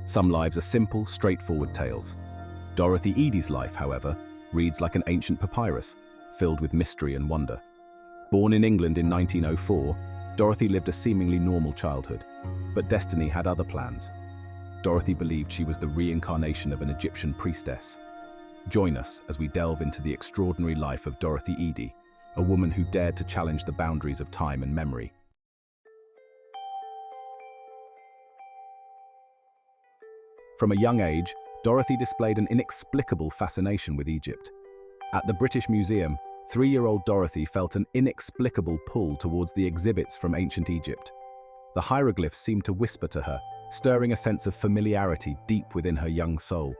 Some lives are simple, straightforward tales. Dorothy Eady's life, however, reads like an ancient papyrus, filled with mystery and wonder. Born in England in 1904, Dorothy lived a seemingly normal childhood, but destiny had other plans. Dorothy believed she was the reincarnation of an Egyptian priestess. Join us as we delve into the extraordinary life of Dorothy Eady, a woman who dared to challenge the boundaries of time and memory. From a young age, Dorothy displayed an inexplicable fascination with Egypt. At the British Museum, 3-year-old Dorothy felt an inexplicable pull towards the exhibits from ancient Egypt. The hieroglyphs seemed to whisper to her, stirring a sense of familiarity deep within her young soul.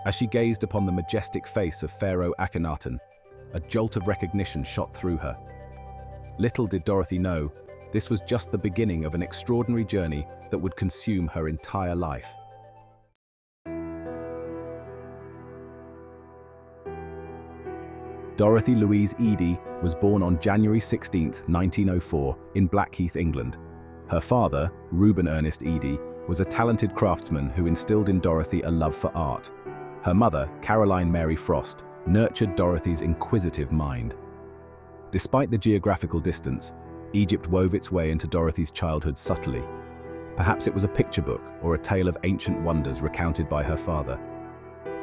As she gazed upon the majestic face of Pharaoh Akhenaten, a jolt of recognition shot through her. Little did Dorothy know, this was just the beginning of an extraordinary journey that would consume her entire life. Dorothy Louise Eady was born on January 16, 1904, in Blackheath, England. Her father, Reuben Ernest Eady, was a talented craftsman who instilled in Dorothy a love for art. Her mother, Caroline Mary Frost, nurtured Dorothy's inquisitive mind. Despite the geographical distance, Egypt wove its way into Dorothy's childhood subtly. Perhaps it was a picture book or a tale of ancient wonders recounted by her father.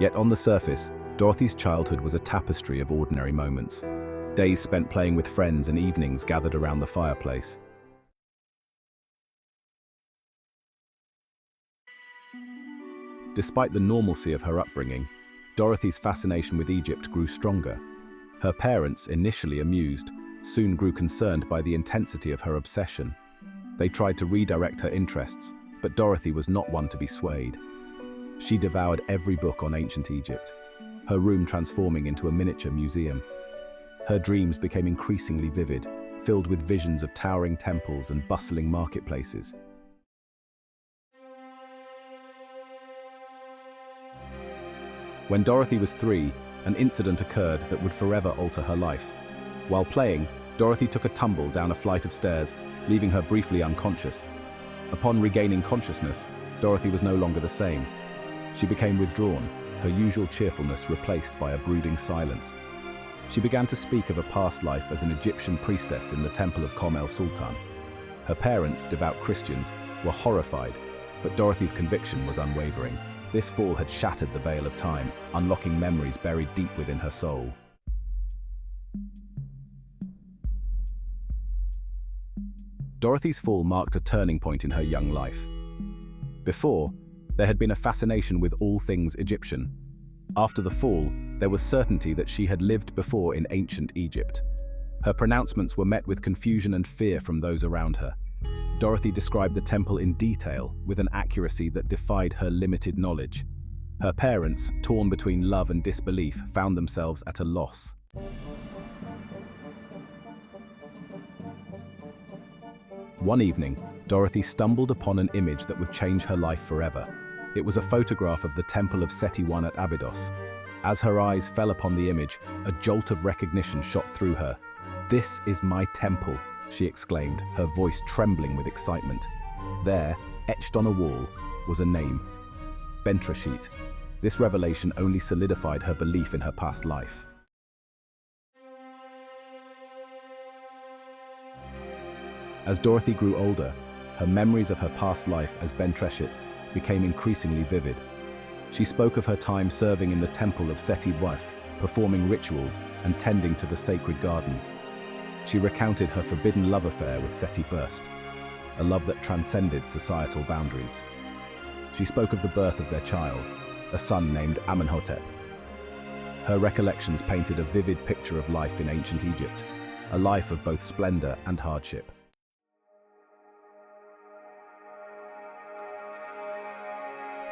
Yet on the surface, Dorothy's childhood was a tapestry of ordinary moments. Days spent playing with friends and evenings gathered around the fireplace. Despite the normalcy of her upbringing, Dorothy's fascination with Egypt grew stronger. Her parents, initially amused, soon grew concerned by the intensity of her obsession. They tried to redirect her interests, but Dorothy was not one to be swayed. She devoured every book on ancient Egypt, her room transforming into a miniature museum. Her dreams became increasingly vivid, filled with visions of towering temples and bustling marketplaces. When Dorothy was 3, an incident occurred that would forever alter her life. While playing, Dorothy took a tumble down a flight of stairs, leaving her briefly unconscious. Upon regaining consciousness, Dorothy was no longer the same. She became withdrawn, her usual cheerfulness replaced by a brooding silence. She began to speak of a past life as an Egyptian priestess in the temple of Omm Sultan. Her parents, devout Christians, were horrified, but Dorothy's conviction was unwavering. This fall had shattered the veil of time, unlocking memories buried deep within her soul. Dorothy's fall marked a turning point in her young life. Before, there had been a fascination with all things Egyptian. After the fall, there was certainty that she had lived before in ancient Egypt. Her pronouncements were met with confusion and fear from those around her. Dorothy described the temple in detail, with an accuracy that defied her limited knowledge. Her parents, torn between love and disbelief, found themselves at a loss. One evening, Dorothy stumbled upon an image that would change her life forever. It was a photograph of the Temple of Sety I at Abydos. As her eyes fell upon the image, a jolt of recognition shot through her. "This is my temple," she exclaimed, her voice trembling with excitement. There, etched on a wall, was a name: Bentrashit. This revelation only solidified her belief in her past life. As Dorothy grew older, her memories of her past life as Bentrashit became increasingly vivid. She spoke of her time serving in the temple of Sety I, performing rituals and tending to the sacred gardens. She recounted her forbidden love affair with Sety I, a love that transcended societal boundaries. She spoke of the birth of their child, a son named Amenhotep. Her recollections painted a vivid picture of life in ancient Egypt, a life of both splendor and hardship.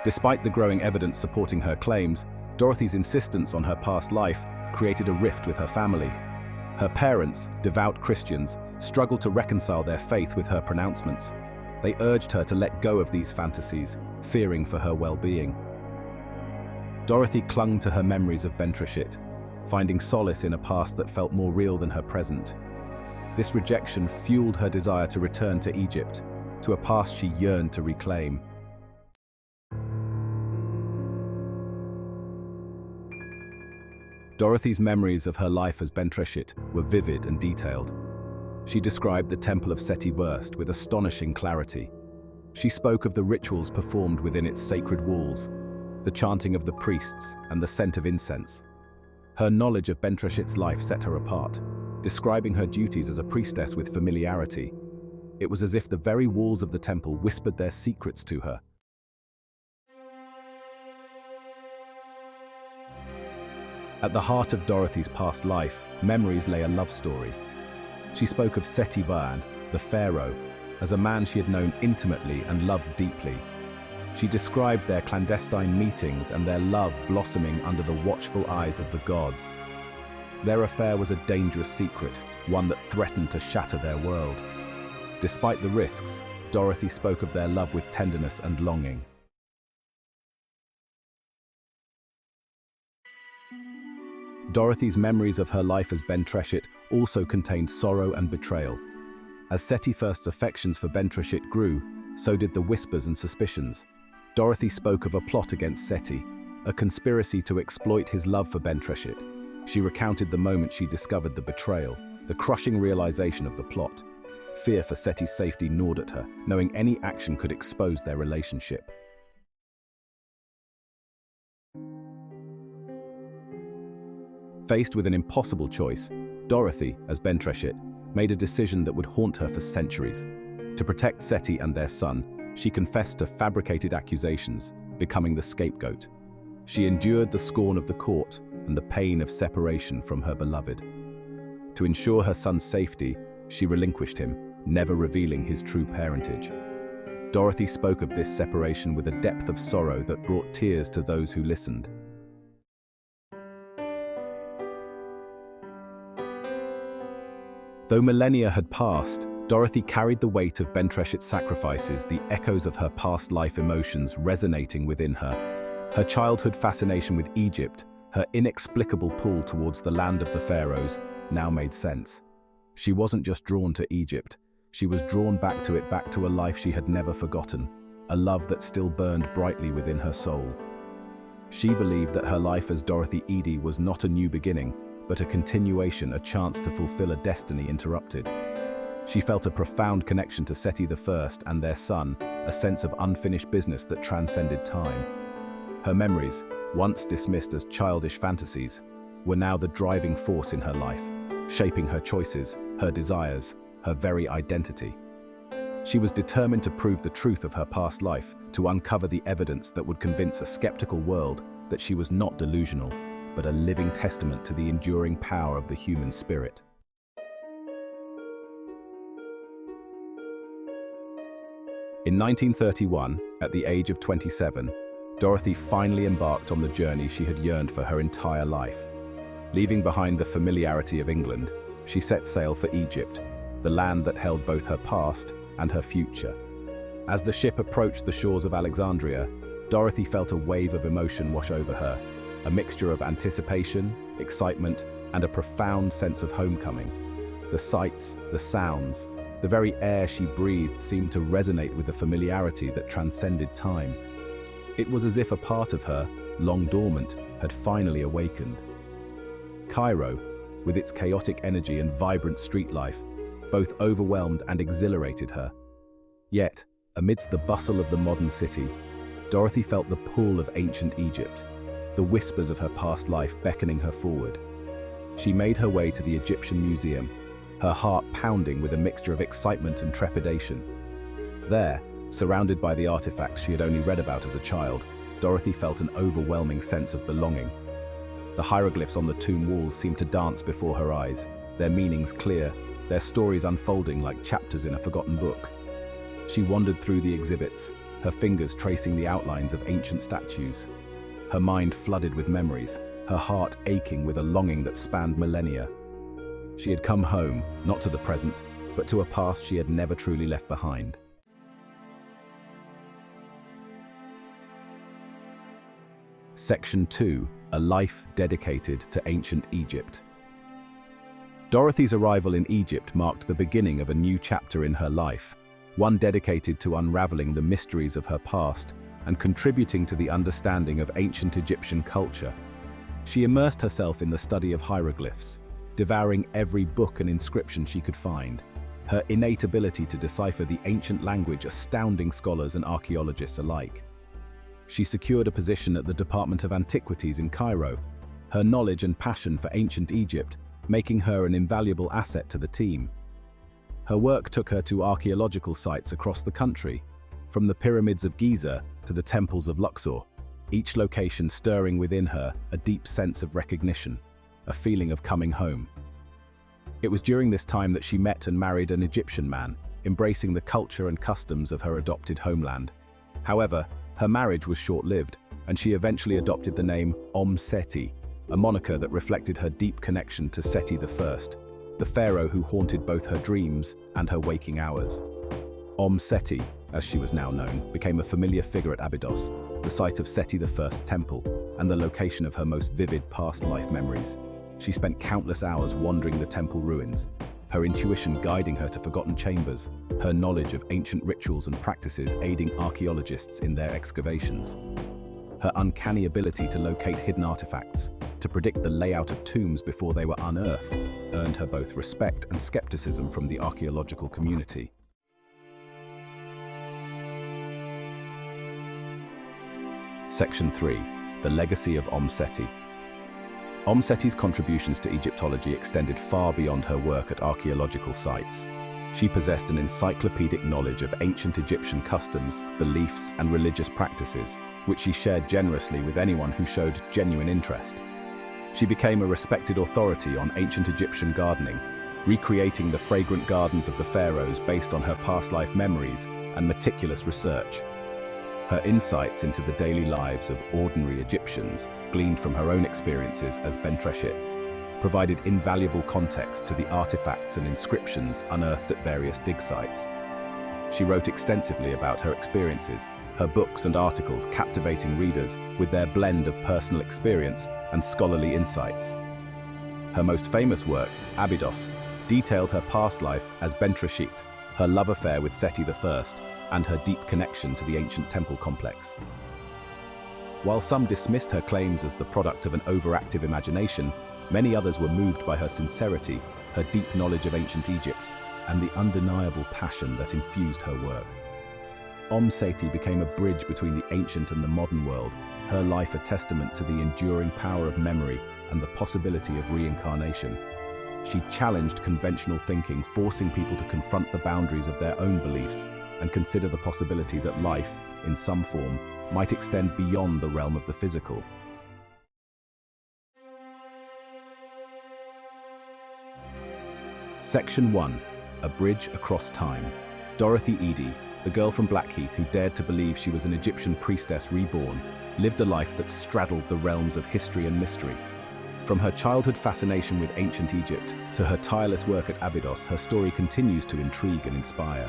Despite the growing evidence supporting her claims, Dorothy's insistence on her past life created a rift with her family. Her parents, devout Christians, struggled to reconcile their faith with her pronouncements. They urged her to let go of these fantasies, fearing for her well-being. Dorothy clung to her memories of Bentrashit, finding solace in a past that felt more real than her present. This rejection fueled her desire to return to Egypt, to a past she yearned to reclaim. Dorothy's memories of her life as Bentreshit were vivid and detailed. She described the Temple of Seti versed with astonishing clarity. She spoke of the rituals performed within its sacred walls, the chanting of the priests and the scent of incense. Her knowledge of Bentreshit's life set her apart, describing her duties as a priestess with familiarity. It was as if the very walls of the temple whispered their secrets to her. At the heart of Dorothy's past life, memories lay a love story. She spoke of Seti Bayan, the pharaoh, as a man she had known intimately and loved deeply. She described their clandestine meetings and their love blossoming under the watchful eyes of the gods. Their affair was a dangerous secret, one that threatened to shatter their world. Despite the risks, Dorothy spoke of their love with tenderness and longing. Dorothy's memories of her life as Bentreshit also contained sorrow and betrayal. As Seti First's affections for Bentreshit grew, so did the whispers and suspicions. Dorothy spoke of a plot against Seti, a conspiracy to exploit his love for Bentreshit. She recounted the moment she discovered the betrayal, the crushing realization of the plot. Fear for Seti's safety gnawed at her, knowing any action could expose their relationship. Faced with an impossible choice, Dorothy, as Bentreshit, made a decision that would haunt her for centuries. To protect Seti and their son, she confessed to fabricated accusations, becoming the scapegoat. She endured the scorn of the court and the pain of separation from her beloved. To ensure her son's safety, she relinquished him, never revealing his true parentage. Dorothy spoke of this separation with a depth of sorrow that brought tears to those who listened. Though millennia had passed, Dorothy carried the weight of Bentreshit's sacrifices, the echoes of her past life emotions resonating within her. Her childhood fascination with Egypt, her inexplicable pull towards the land of the pharaohs, now made sense. She wasn't just drawn to Egypt, she was drawn back to a life she had never forgotten, a love that still burned brightly within her soul. She believed that her life as Dorothy Eady was not a new beginning, but a continuation, a chance to fulfill a destiny interrupted. She felt a profound connection to Seti I and their son, a sense of unfinished business that transcended time. Her memories, once dismissed as childish fantasies, were now the driving force in her life, shaping her choices, her desires, her very identity. She was determined to prove the truth of her past life, to uncover the evidence that would convince a skeptical world that she was not delusional, but a living testament to the enduring power of the human spirit. In 1931, at the age of 27, Dorothy finally embarked on the journey she had yearned for her entire life. Leaving behind the familiarity of England, she set sail for Egypt, the land that held both her past and her future. As the ship approached the shores of Alexandria, Dorothy felt a wave of emotion wash over her, a mixture of anticipation, excitement, and a profound sense of homecoming. The sights, the sounds, the very air she breathed seemed to resonate with the familiarity that transcended time. It was as if a part of her, long dormant, had finally awakened. Cairo, with its chaotic energy and vibrant street life, both overwhelmed and exhilarated her. Yet, amidst the bustle of the modern city, Dorothy felt the pull of ancient Egypt, the whispers of her past life beckoning her forward. She made her way to the Egyptian Museum, her heart pounding with a mixture of excitement and trepidation. There, surrounded by the artifacts she had only read about as a child, Dorothy felt an overwhelming sense of belonging. The hieroglyphs on the tomb walls seemed to dance before her eyes, their meanings clear, their stories unfolding like chapters in a forgotten book. She wandered through the exhibits, her fingers tracing the outlines of ancient statues. Her mind flooded with memories, her heart aching with a longing that spanned millennia. She had come home, not to the present, but to a past she had never truly left behind. Section 2. A life dedicated to ancient Egypt. Dorothy's arrival in Egypt marked the beginning of a new chapter in her life, one dedicated to unraveling the mysteries of her past and contributing to the understanding of ancient Egyptian culture. She immersed herself in the study of hieroglyphs, devouring every book and inscription she could find, her innate ability to decipher the ancient language astounding scholars and archaeologists alike. She secured a position at the Department of Antiquities in Cairo, her knowledge and passion for ancient Egypt making her an invaluable asset to the team. Her work took her to archaeological sites across the country, from the pyramids of Giza to the temples of Luxor, each location stirring within her a deep sense of recognition, a feeling of coming home. It was during this time that she met and married an Egyptian man, embracing the culture and customs of her adopted homeland. However, her marriage was short-lived, and she eventually adopted the name Omm Sety, a moniker that reflected her deep connection to Seti I, the pharaoh who haunted both her dreams and her waking hours. Omm Sety, as she was now known, became a familiar figure at Abydos, the site of Seti I's temple, and the location of her most vivid past life memories. She spent countless hours wandering the temple ruins, her intuition guiding her to forgotten chambers, her knowledge of ancient rituals and practices aiding archaeologists in their excavations. Her uncanny ability to locate hidden artifacts, to predict the layout of tombs before they were unearthed, earned her both respect and skepticism from the archaeological community. Section 3. The Legacy of Omm Sety. Omm Sety's contributions to Egyptology extended far beyond her work at archaeological sites. She possessed an encyclopedic knowledge of ancient Egyptian customs, beliefs, and religious practices, which she shared generously with anyone who showed genuine interest. She became a respected authority on ancient Egyptian gardening, recreating the fragrant gardens of the pharaohs based on her past life memories and meticulous research. Her insights into the daily lives of ordinary Egyptians, gleaned from her own experiences as Bentreshit, provided invaluable context to the artifacts and inscriptions unearthed at various dig sites. She wrote extensively about her experiences, her books and articles captivating readers with their blend of personal experience and scholarly insights. Her most famous work, Abydos, detailed her past life as Bentreshit, her love affair with Seti I, and her deep connection to the ancient temple complex. While some dismissed her claims as the product of an overactive imagination, many others were moved by her sincerity, her deep knowledge of ancient Egypt, and the undeniable passion that infused her work. Omm Sety became a bridge between the ancient and the modern world, her life a testament to the enduring power of memory and the possibility of reincarnation. She challenged conventional thinking, forcing people to confront the boundaries of their own beliefs and consider the possibility that life, in some form, might extend beyond the realm of the physical. Section 1. A Bridge Across Time. Dorothy Eady, the girl from Blackheath who dared to believe she was an Egyptian priestess reborn, lived a life that straddled the realms of history and mystery. From her childhood fascination with ancient Egypt to her tireless work at Abydos, her story continues to intrigue and inspire.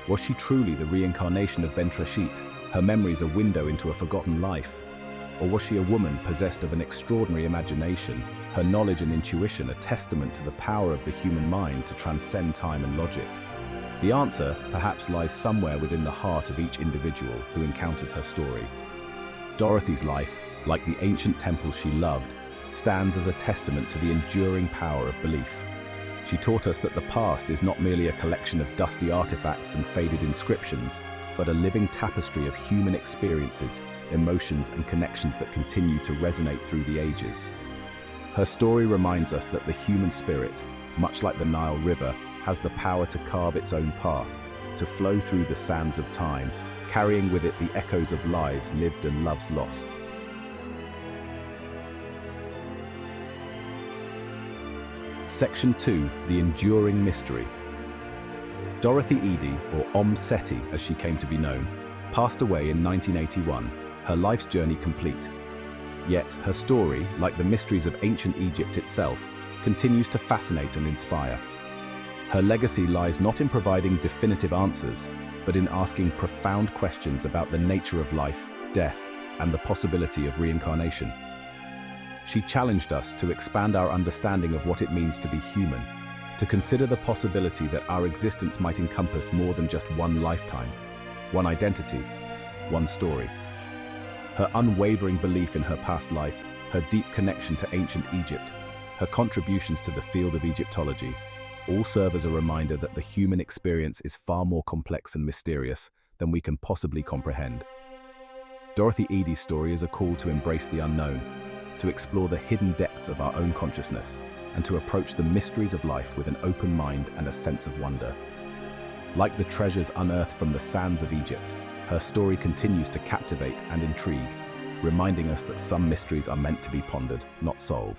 Was she truly the reincarnation of Bentreshit, her memories a window into a forgotten life? Or was she a woman possessed of an extraordinary imagination, her knowledge and intuition a testament to the power of the human mind to transcend time and logic? The answer perhaps lies somewhere within the heart of each individual who encounters her story. Dorothy's life, like the ancient temples she loved, stands as a testament to the enduring power of belief. She taught us that the past is not merely a collection of dusty artifacts and faded inscriptions, but a living tapestry of human experiences, emotions, and connections that continue to resonate through the ages. Her story reminds us that the human spirit, much like the Nile River, has the power to carve its own path, to flow through the sands of time, carrying with it the echoes of lives lived and loves lost. Section 2. The Enduring Mystery. Dorothy Eady, or Omm Sety as she came to be known, passed away in 1981, her life's journey complete. Yet her story, like the mysteries of ancient Egypt itself, continues to fascinate and inspire. Her legacy lies not in providing definitive answers, but in asking profound questions about the nature of life, death, and the possibility of reincarnation. She challenged us to expand our understanding of what it means to be human, to consider the possibility that our existence might encompass more than just one lifetime, one identity, one story. Her unwavering belief in her past life her deep connection to ancient Egypt, her contributions to the field of Egyptology, all serve as a reminder that the human experience is far more complex and mysterious than we can possibly comprehend. Dorothy Eady's story is a call to embrace the unknown, to explore the hidden depths of our own consciousness, and to approach the mysteries of life with an open mind and a sense of wonder. Like the treasures unearthed from the sands of Egypt, her story continues to captivate and intrigue, reminding us that some mysteries are meant to be pondered, not solved.